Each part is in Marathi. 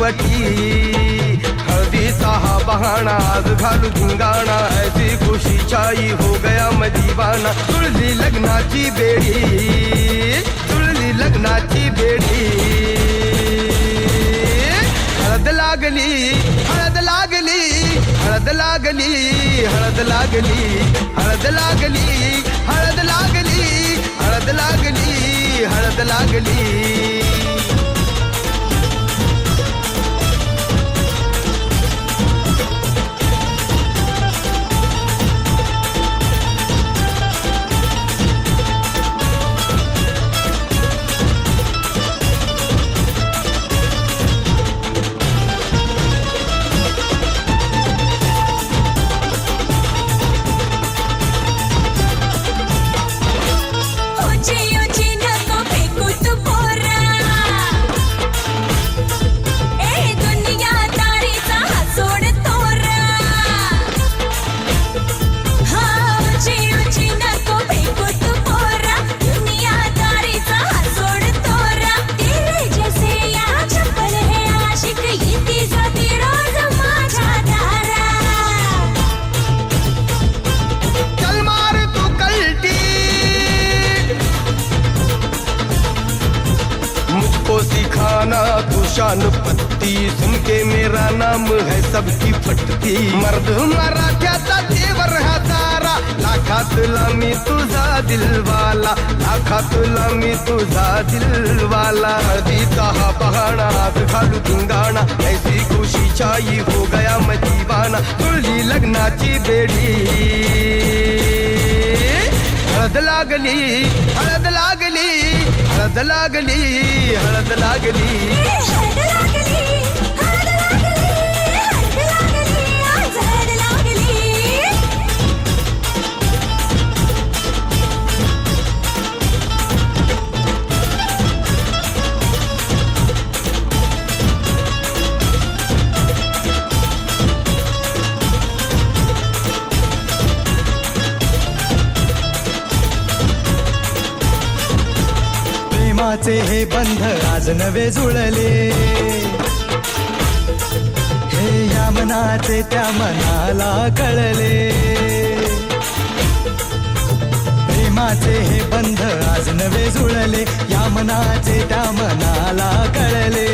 वटी, हळदीचा हा बहाणा आज घालू धिंगाणा, ऐसी खुशी छाई हो गया मदीवाना. जुळली लग्नाची बेडी, जुळली लग्नाची बेडी, हळद लागली, हळद लागली, हळद लागली, हळद लागली, हळद लागली, हळद लागली, हळद लागली, हळद लागली. शान पत्ती सुन के मेरा नाम है सबकी फटती. मर्द मराठ्याचा देवर हा तारा, लाखातला मी तुझा दिलवाला, लाखातला मी तुझा दिलवाला. हळदीचा हा बहाणा आज घालू धिंगाणा, ऐसी खुशी छाई हो गया मदीवाना. जुळली लग्नाची बेडी, हळद लागली, हळद लागली, हळद लागली, हळद लागली. प्रेमाचे हे बंध आज नवे जुळले, हे या मनाचे त्या मनाला कळले. प्रेमाचे हे बंध आज नवे जुळले, या मनाचे त्या मनाला कळले.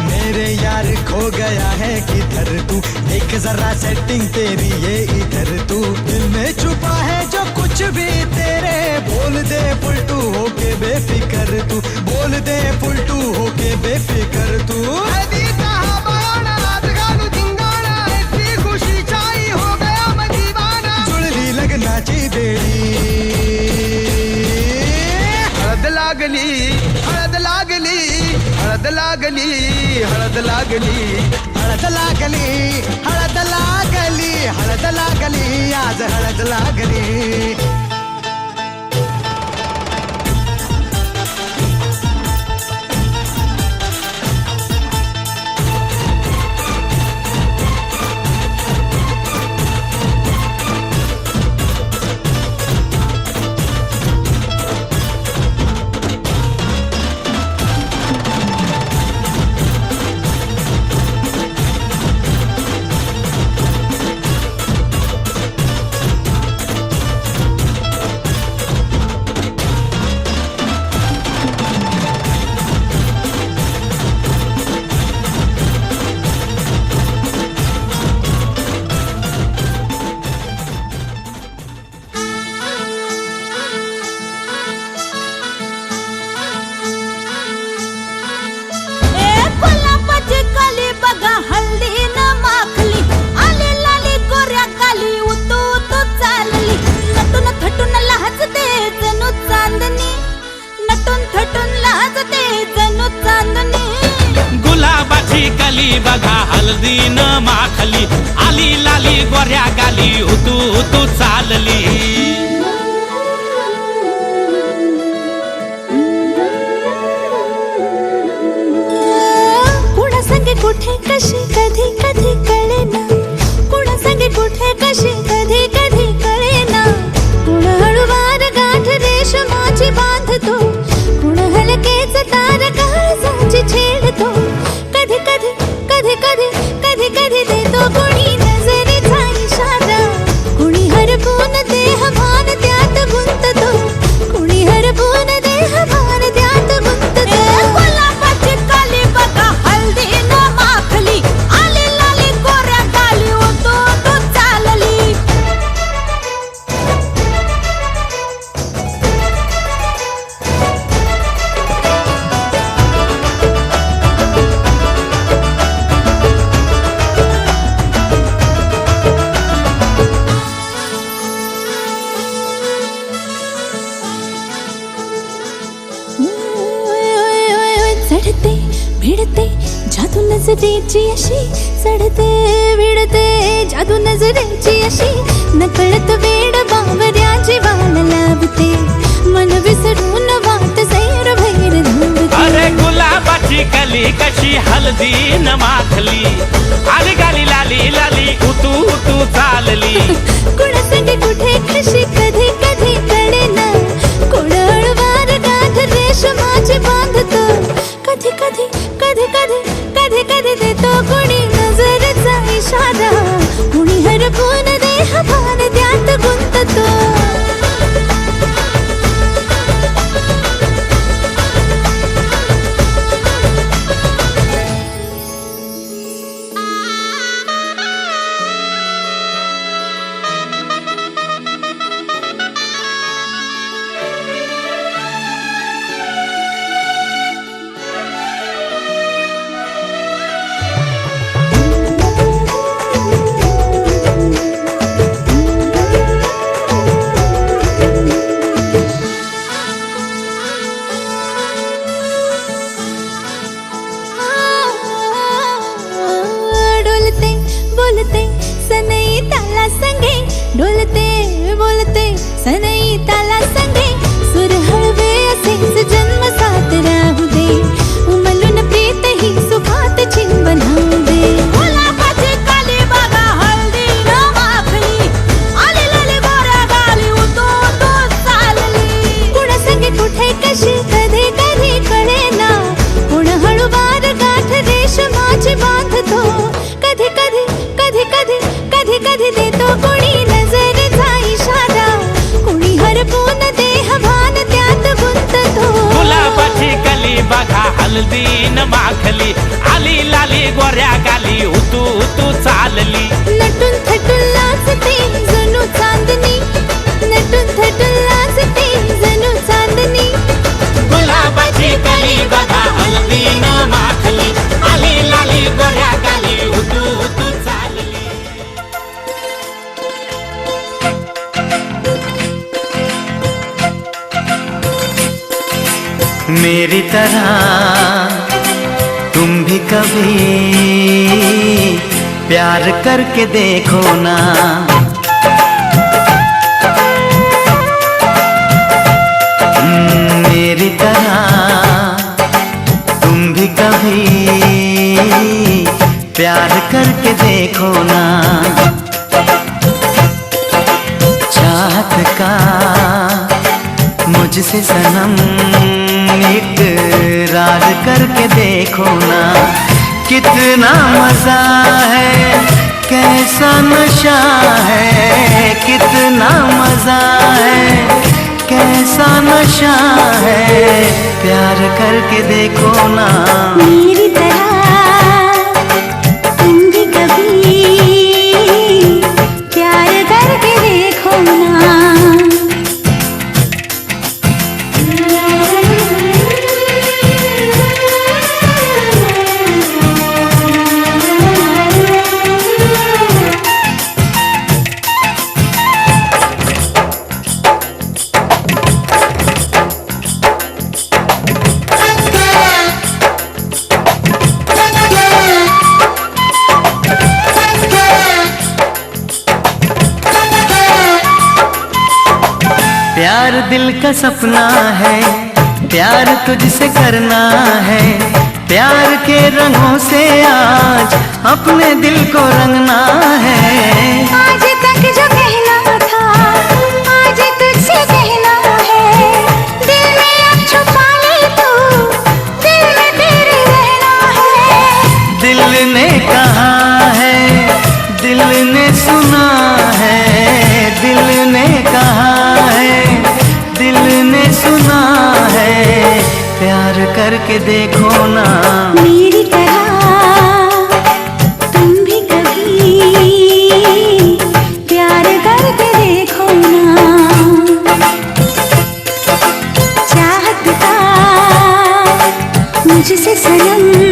मेरे यार खो गया है किधर तू, देख जरा सेटिंग तेरी ये इधर तू. दिल में छुपा है जो कुछ भी तेरे, बोल दे पुलटू होके बेफिकर तू, बोल दे पुलटू होके बेफिकर तू. जुळली लग्नाची बेडी, हळद लागली, हळद लागली, हळद लागली, हळद लागली, हळद लागली, हळद लागली, हळद लागली, आज हळद लागली. कली बघा हल्दी न माखली, आली लाली गोऱ्या गाली, उतू उतू चालली. कुणा संगे कुठ कुठे कशी कधी कधी कळेना, कुणा संगे कुठे कशी कधी कधी कळेना, कुण हळूवार गाठ रेशमाची बांधतो, कुण हलकेच तार काळजाची छेडतो, कधी कधी कधी कधी कधी कधी देतो कुणी नजरेचा इशारा, कुणी हरपून देह भान त्यात गुंततो, कुणी हरपून देह भान त्यात गुंततो. गुलाबाची काली बघा हल्दी न माखली, आली लाली गोऱ्या गाली उतू तू चालली. चढते भिडते जादू नजरेची अशी, चढते भिडते जादू नजरेची अशी, नकळत वेड बावऱ्या जीवाला लाभते, मन विसरून वाट सैर भैर धावते. अरे गुलाबाची कली कशी हल्दी न माखली, आली गाली लाली लाली उतू उतू चालली. कुणा संगे कुठे कशी कधी कधी कळेना, कुण हळूवार गाठ रेशमाची बांधतो, कधी कधी कधी कधी कधी कधी देतो कुणी नजरेचा इशारा, कुणी हरपून देह भान त्यात गुंततो. डोलते बोलते सनई ताला संगे, डोलते बोलते सनई ताला संगे, सुर हळवे असेच जन्म साथ राहू दे, उमलून प्रीत ही सुखात चिंबन होऊ दे. गुलाबाची काली बघा हळदी न माखली, आली लाली गोऱ्या गाली उतू तू चालली. कुणा संगे कुठे कशी कधी कधी कळेना, कुण हळूवार गाठ रेशमाची बांधतो, कधी कधी कधी कधी कधी कधी देतो कुणी नजरेचा इशारा, कुणी हरपून देह भान त्यात गुंततो. गुलाबाची कली बघा हल्दी न माखली, आली लाली गोऱ्या गाली उतू उतू चालली. नटून थटून लाजते जणू चांदणी, नटून थटून लाजते जणू चांदणी. गुलाबाची कली बघा हल्दी न माखली, आली लाली गोऱ्या गाली उतू उतू चालली. मेरी तरह तुम भी कभी प्यार करके देखो ना, मेरी तरह तुम भी कभी प्यार करके देखो ना, चाहत का मुझसे सनम इकरार करके देखो ना, कितना मजा है कैसा नशा है, कितना मजा है कैसा नशा है, प्यार करके देखो ना. मेरी तरह तुम भी कभी प्यार करके देखो ना. प्यार दिल का सपना है, प्यार तुझसे करना है, प्यार के रंगों से आज अपने दिल को रंगना है। आज तक जो कहना था आज तुझसे कहना है, दिल में अब छुपा ले तू, दिल में तेरे रहना है। दिल ने कहा है, दिल ने सुना है, दिल ने कहा है, दिल ने सुना है, प्यार करके देखो ना मेरी तरह तुम भी कभी प्यार करके देखो ना। चाहत का मुझसे सनम